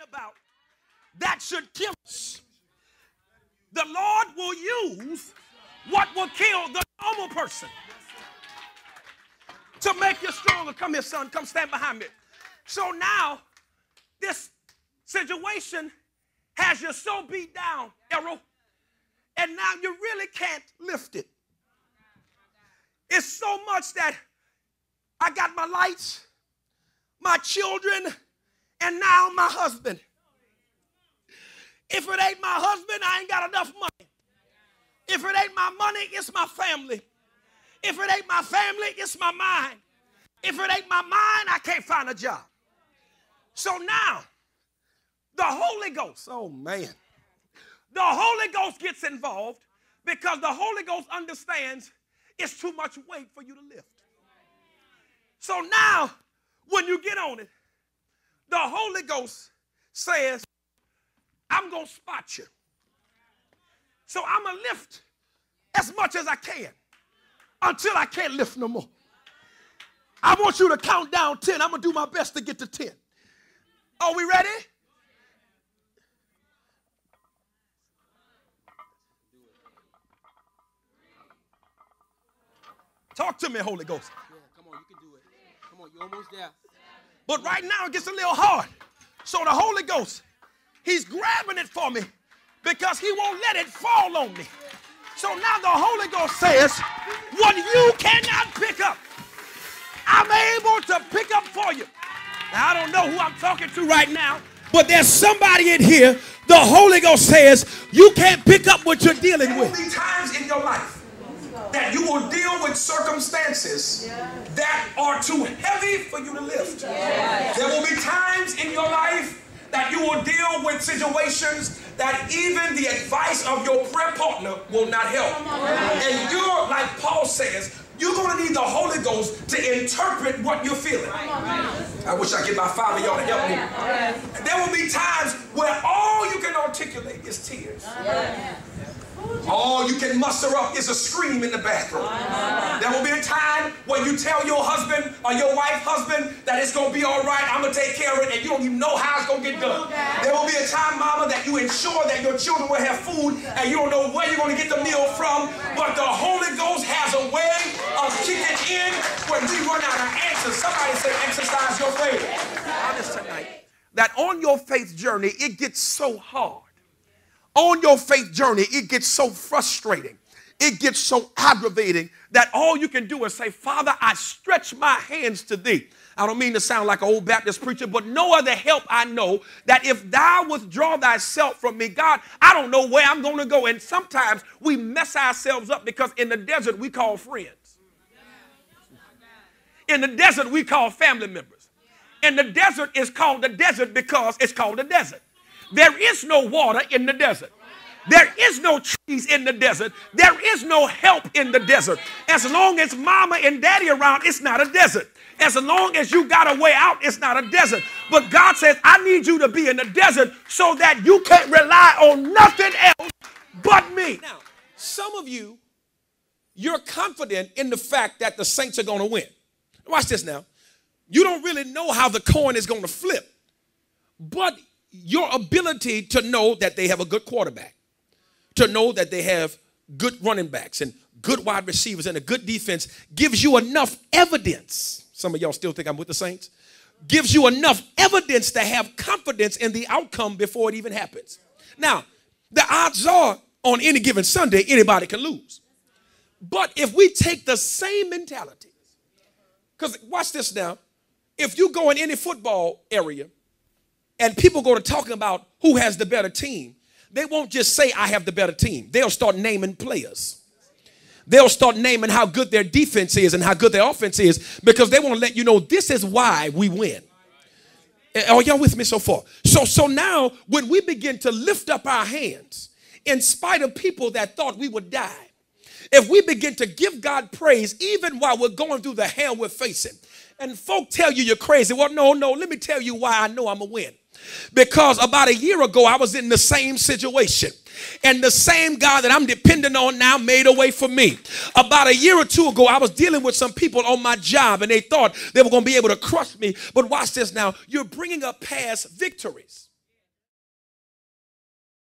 about that should kill us, the Lord will use what will kill the normal person to make you stronger. Come here, son. Come stand behind me. So now, this situation has you so beat down, Errol, and now you really can't lift it. It's so much that I got my lights, my children, and now my husband. If it ain't my husband, I ain't got enough money. If it ain't my money, it's my family. If it ain't my family, it's my mind. If it ain't my mind, I can't find a job. So now, the Holy Ghost, oh man, the Holy Ghost gets involved because the Holy Ghost understands it's too much weight for you to lift. So now, when you get on it, the Holy Ghost says, I'm going to spot you. So I'm going to lift as much as I can until I can't lift no more. I want you to count down 10. I'm going to do my best to get to 10. Are we ready? Talk to me, Holy Ghost. Yeah, come on, you can do it. Come on, you're almost there. But right now it gets a little hard. So the Holy Ghost, he's grabbing it for me because he won't let it fall on me. So now the Holy Ghost says, what you cannot pick up, I'm able to pick up for you. Now, I don't know who I'm talking to right now, but there's somebody in here, the Holy Ghost says, you can't pick up what you're dealing with. There will be times in your life that you will deal with circumstances that are too heavy for you to lift. There will be times in your life that you will deal with situations that even the advice of your prayer partner will not help. And you're, like Paul says, you're going to need the Holy Ghost to interpret what you're feeling. I wish I could get my 5 of y'all to help me. There will be times where all you can articulate is tears. All you can muster up is a scream in the bathroom. There will be a time when you tell your husband or your wife, husband, that it's going to be all right, I'm going to take care of it, and you don't even know how it's going to get done. There will be a time, mama, that you ensure that your children will have food, and you don't know where you're going to get the meal from, but the Holy Ghost has a way of kicking in when we run out of answers. Somebody say, exercise your faith. Honest tonight, that on your faith journey, it gets so hard. On your faith journey, it gets so frustrating. It gets so aggravating that all you can do is say, Father, I stretch my hands to thee. I don't mean to sound like an old Baptist preacher, but no other help I know, that if thou withdraw thyself from me, God, I don't know where I'm going to go. And sometimes we mess ourselves up because in the desert we call friends. In the desert we call family members. In the desert is called the desert because it's called the desert. There is no water in the desert. There is no trees in the desert. There is no help in the desert. As long as mama and daddy around, it's not a desert. As long as you got a way out, it's not a desert. But God says, I need you to be in the desert so that you can't rely on nothing else but me. Now, some of you, you're confident in the fact that the Saints are going to win. Watch this now. You don't really know how the coin is going to flip, but your ability to know that they have a good quarterback, to know that they have good running backs and good wide receivers and a good defense gives you enough evidence. Some of y'all still think I'm with the Saints. Gives you enough evidence to have confidence in the outcome before it even happens. Now, the odds are on any given Sunday, anybody can lose. But if we take the same mentality, because watch this now, if you go in any football area, and people go to talking about who has the better team, they won't just say, I have the better team. They'll start naming players. They'll start naming how good their defense is and how good their offense is because they want to let you know this is why we win. Are y'all with me so far? So now when we begin to lift up our hands in spite of people that thought we would die, if we begin to give God praise even while we're going through the hell we're facing, and folk tell you you're crazy, well, no, let me tell you why I know I'm a win. Because about a year ago, I was in the same situation. And the same God that I'm depending on now made a way for me. About a year or two ago, I was dealing with some people on my job, and they thought they were going to be able to crush me. But watch this now. You're bringing up past victories.